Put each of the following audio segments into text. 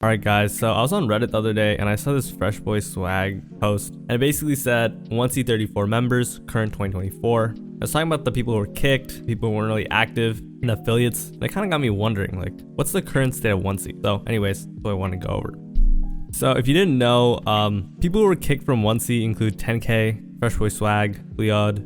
Alright guys, so I was on Reddit the other day and I saw this Fresh Boy Swag post and it basically said 1C34 members, current 2024. I was talking about the people who were kicked, people who weren't really active, and affiliates, and it kind of got me wondering, like, what's the current state of 1C? So anyways, that's what I want to go over. So if you didn't know, people who were kicked from 1C include 10K, Fresh Boy Swag, Leod,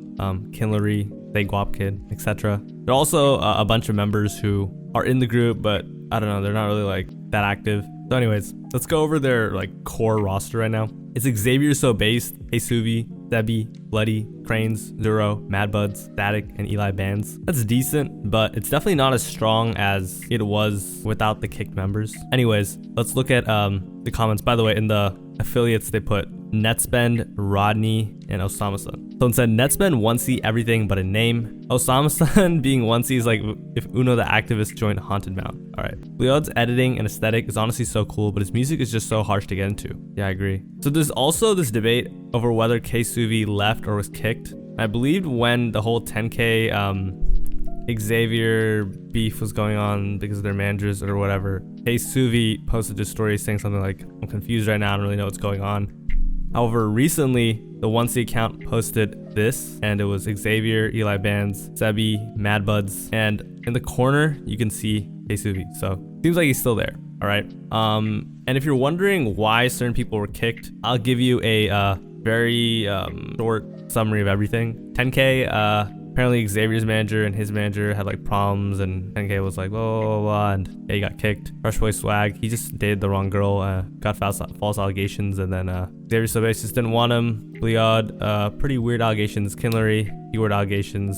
Kinlery, Zay Guapkid, etc. There are also a bunch of members who are in the group, but I don't know, they're not really like that active. So anyways, let's go over their like core roster right now. It's Xavier So Based, Hesuvi, Sebi, Bloody, Cranes, Zuro, Madbuds, Static, and Eli Bands. That's decent, but it's definitely not as strong as it was without the kicked members. Anyways, let's look at the comments. By the way, in the affiliates, they put Netspend, Rodney, and Osama-san. So instead, Netspend 1C everything but a name. Osama-san being 1C is like if Uno the activist joined Haunted Mound. Alright. Leod's editing and aesthetic is honestly so cool, but his music is just so harsh to get into. Yeah, I agree. So there's also this debate over whether Hesuvi left or was kicked. I believed when the whole 10K Xavier beef was going on because of their managers or whatever, Hesuvi posted this story saying something like, I'm confused right now, I don't really know what's going on. However, recently, the 1C account posted this, and it was Xavier, Eli Bands, Sebi, Madbuds, and in the corner, you can see Hesuvi. So, seems like he's still there, all right? And if you're wondering why certain people were kicked, I'll give you a very short summary of everything. 10K, apparently Xavier's manager and his manager had like problems, and 10K was like, blah, blah, blah, and yeah, he got kicked. Fresh Boy Swag, he just dated the wrong girl, got false allegations, and then Xavier So Based just didn't want him. Leod, pretty weird allegations. Kinlery, keyword allegations.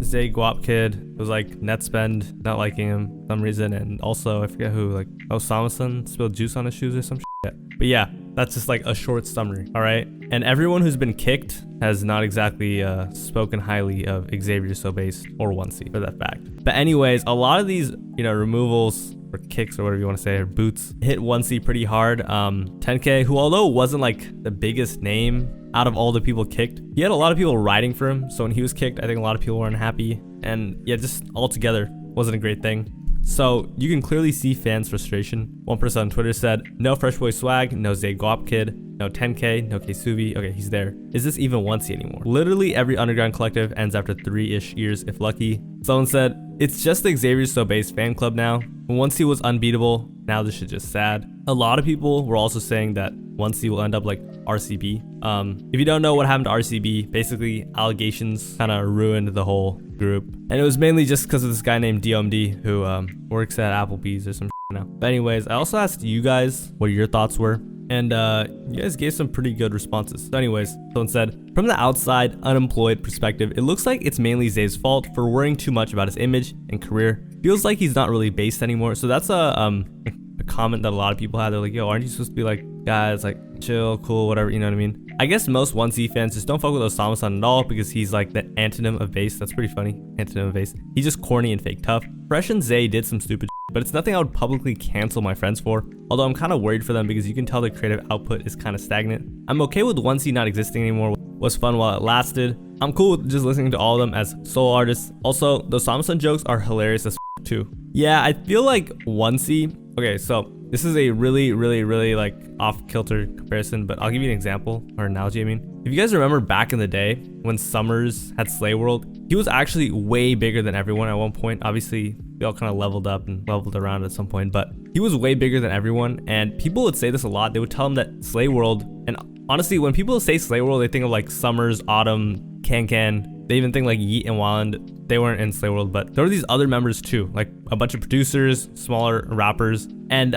Zay Guapkid was like Netspend not liking him for some reason, and also I forget who, like Osama-san spilled juice on his shoes or some shit. But yeah, that's just like a short summary, all right? And everyone who's been kicked has not exactly spoken highly of Xavier So Based or 1C for that fact. But anyways, a lot of these, removals or kicks or whatever you want to say, or boots, hit 1C pretty hard. 10K, who although wasn't like the biggest name out of all the people kicked, he had a lot of people riding for him. So when he was kicked, I think a lot of people were unhappy. And yeah, just altogether wasn't a great thing. So you can clearly see fans' frustration. One person on Twitter said, no Fresh Boy Swag, no Zay Guapkid, no 10K, no Hesuvi. Okay, he's there. Is this even 1C anymore? Literally every underground collective ends after 3-ish years if lucky. Someone said, it's just the Xavier So Based fan club now. When 1C was unbeatable, now this shit just sad. A lot of people were also saying that 1C will end up like RCB. If you don't know what happened to RCB, basically allegations kind of ruined the whole group. And it was mainly just because of this guy named DOMD who works at Applebee's or some shit now. But anyways, I also asked you guys what your thoughts were. And you guys gave some pretty good responses. So anyways, someone said, from the outside, unemployed perspective, it looks like it's mainly Zay's fault for worrying too much about his image and career. Feels like he's not really based anymore. So that's a comment that a lot of people had. They're like, yo, aren't you supposed to be like, guys, like chill, cool, whatever, you know what I mean? I guess most 1C fans just don't fuck with Osama-san at all because he's like the antonym of base. That's pretty funny. Antonym of base. He's just corny and fake tough. Fresh and Zay did some stupid shit, but it's nothing I would publicly cancel my friends for. Although I'm kind of worried for them because you can tell their creative output is kind of stagnant. I'm okay with 1C not existing anymore. Was fun while it lasted. I'm cool with just listening to all of them as solo artists. Also, the Osama-san jokes are hilarious as too. Yeah, I feel like 1C. Okay, so this is a really like off-kilter comparison, but I'll give you an example or analogy. I mean, if you guys remember back in the day when Summers had Slay World, he was actually way bigger than everyone at one point. Obviously, they all kind of leveled up and leveled around at some point, but he was way bigger than everyone. And people would say this a lot. They would tell him that Slay World, and honestly, when people say Slay World, they think of like Summers, Autumn, Can. They even think like Yeet and Wand. They weren't in Slay World, but there were these other members too, like a bunch of producers, smaller rappers, and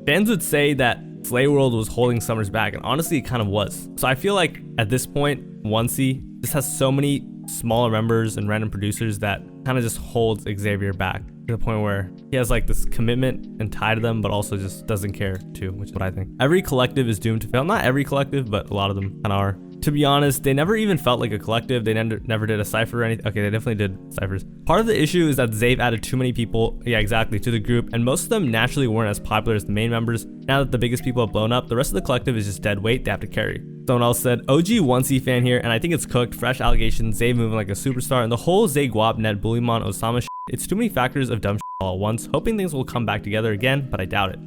fans would say that Slay World was holding Summers back, and honestly, it kind of was. So I feel like at this point, 1C just has so many smaller members and random producers that kind of just holds Xavier back to the point where he has like this commitment and tie to them, but also just doesn't care too, which is what I think. Every collective is doomed to fail. Not every collective, but a lot of them kind of are. To be honest, they never even felt like a collective. They never did a cypher or anything. Okay, they definitely did ciphers. Part of the issue is that Zave added too many people, yeah, exactly, to the group, and most of them naturally weren't as popular as the main members. Now that the biggest people have blown up, the rest of the collective is just dead weight they have to carry. Someone else said, OG 1C fan here, and I think it's cooked. Fresh allegations, Zave moving like a superstar, and the whole Zay Guap net Bullymon Osama shit. It's too many factors of dumb shit all at once. Hoping things will come back together again, but I doubt it.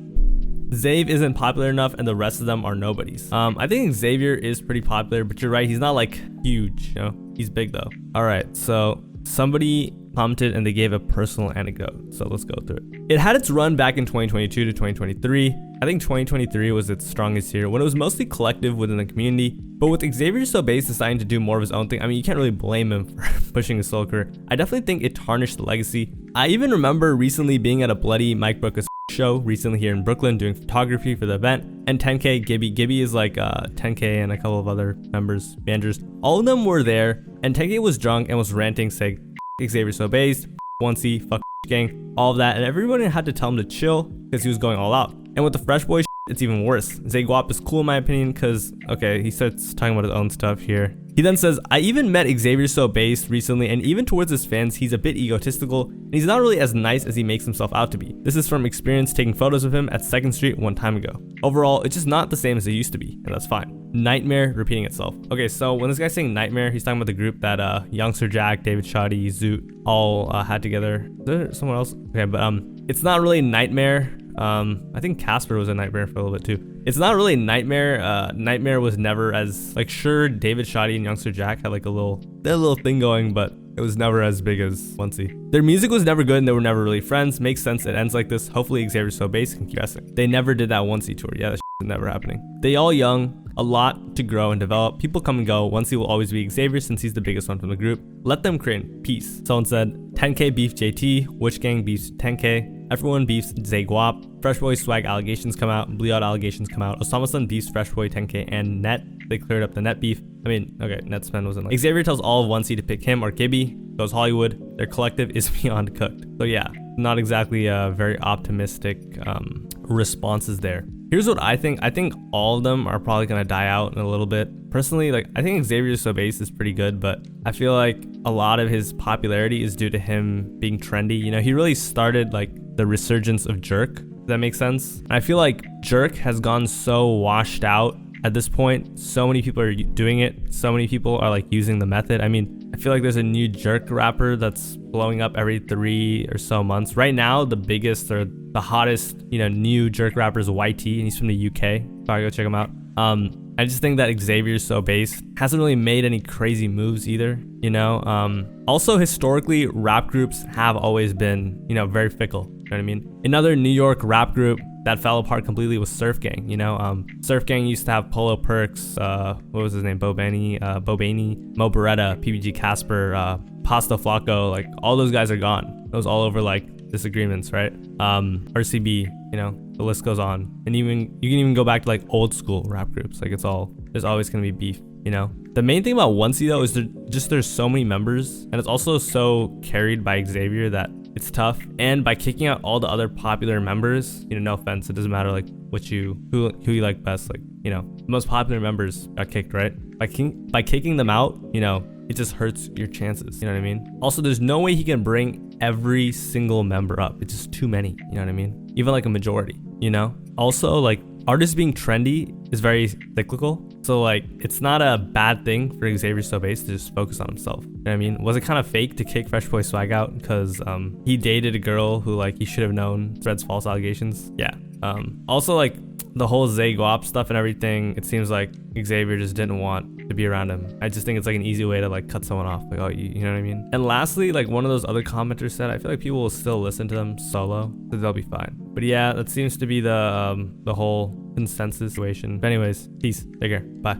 Xav isn't popular enough and the rest of them are nobodies. I think Xavier is pretty popular, but you're right, he's not like huge, you know? He's big though. All right, so somebody commented and they gave a personal anecdote. So let's go through it. It had its run back in 2022 to 2023. I think 2023 was its strongest year when it was mostly collective within the community. But with Xavier Sobase deciding to do more of his own thing, I mean, you can't really blame him for pushing his solo career. I definitely think it tarnished the legacy. I even remember recently being at a bloody Mike Brookus show recently here in Brooklyn doing photography for the event, and 10K Gibby is like 10K and a couple of other managers. All of them were there, and 10K was drunk and was ranting saying Xavier Sobase, 1C, fuck gang, all of that, and everyone had to tell him to chill because he was going all out. And with the Fresh Boy it's even worse. ZayGuap is cool in my opinion because, okay, he starts talking about his own stuff here. He then says, I even met Xavier Sobase recently, and even towards his fans, he's a bit egotistical, and he's not really as nice as he makes himself out to be. This is from experience taking photos of him at 2nd Street one time ago. Overall, it's just not the same as it used to be, and that's fine. Nightmare repeating itself. Okay, so when this guy's saying nightmare, he's talking about the group that Youngster Jack, David Shoddy, Zoot all had together. Is there someone else? Okay, but it's not really nightmare. I think Casper was a nightmare for a little bit too. It's not really nightmare. Nightmare was never as like, sure, David Shoddy and Youngster Jack had like a little thing going, but it was never as big as 1C. Their music was never good and they were never really friends. Makes sense it ends like this. Hopefully Xavier Sobase can keep guessing. They never did that 1C tour. Yeah, that is never happening. They all young, a lot to grow and develop. People come and go. 1C will always be Xavier since he's the biggest one from the group. Let them create peace. Someone said 10K beef JT, Witch Gang beefs 10K. Everyone beefs ZayGuap. Fresh Boy swag allegations come out. Bleout allegations come out. Osama-san beefs Fresh Boy 10K and Net. They cleared up the Net beef. I mean, okay, Netspend wasn't like. Xavier tells all of 1C to pick him or Gibby. Goes Hollywood. Their collective is beyond cooked. So yeah, not exactly very optimistic responses there. Here's what I think. I think all of them are probably gonna die out in a little bit. Personally, like, I think Xavier Sobase is pretty good, but I feel like a lot of his popularity is due to him being trendy. You know, he really started like the resurgence of Jerk. Does that make sense? And I feel like Jerk has gone so washed out at this point. So many people are doing it. So many people are like using the method. I mean, I feel like there's a new Jerk rapper that's blowing up every 3 or so months. Right now, the biggest or the hottest, you know, new Jerk rapper is YT, and he's from the UK. Sorry, go check him out. I just think that Xavier Sobase hasn't really made any crazy moves either, you know? Also, historically, rap groups have always been, you know, very fickle. You know what I mean? Another New York rap group that fell apart completely was Surf Gang, you know? Surf Gang used to have Polo Perks, what was his name? Bobaney, Mo Beretta, PBG Casper, Pasta Flacco, like all those guys are gone. It was all over like disagreements, right? RCB, you know, the list goes on. And even you can even go back to like old school rap groups. Like there's always gonna be beef, you know? The main thing about 1C though is there's so many members, and it's also so carried by Xavier that it's tough. And by kicking out all the other popular members, you know, no offense, it doesn't matter like who you like best. Like, you know, the most popular members got kicked, right? By kicking them out, you know, it just hurts your chances. You know what I mean? Also, there's no way he can bring every single member up. It's just too many. You know what I mean? Even like a majority, you know? Also, like, artists being trendy is very cyclical. So like, it's not a bad thing for Xavier Sobase to just focus on himself. You know what I mean? Was it kind of fake to kick Fresh Boy Swag out because he dated a girl who like he should have known spreads false allegations? Yeah. Also, like, the whole ZayGuap stuff and everything, it seems like Xavier just didn't want to be around him. I just think it's like an easy way to like cut someone off. Like, oh, you know what I mean? And lastly, like one of those other commenters said, I feel like people will still listen to them solo, so they'll be fine. But yeah, that seems to be the whole consensus situation. But anyways, peace. Take care. Bye.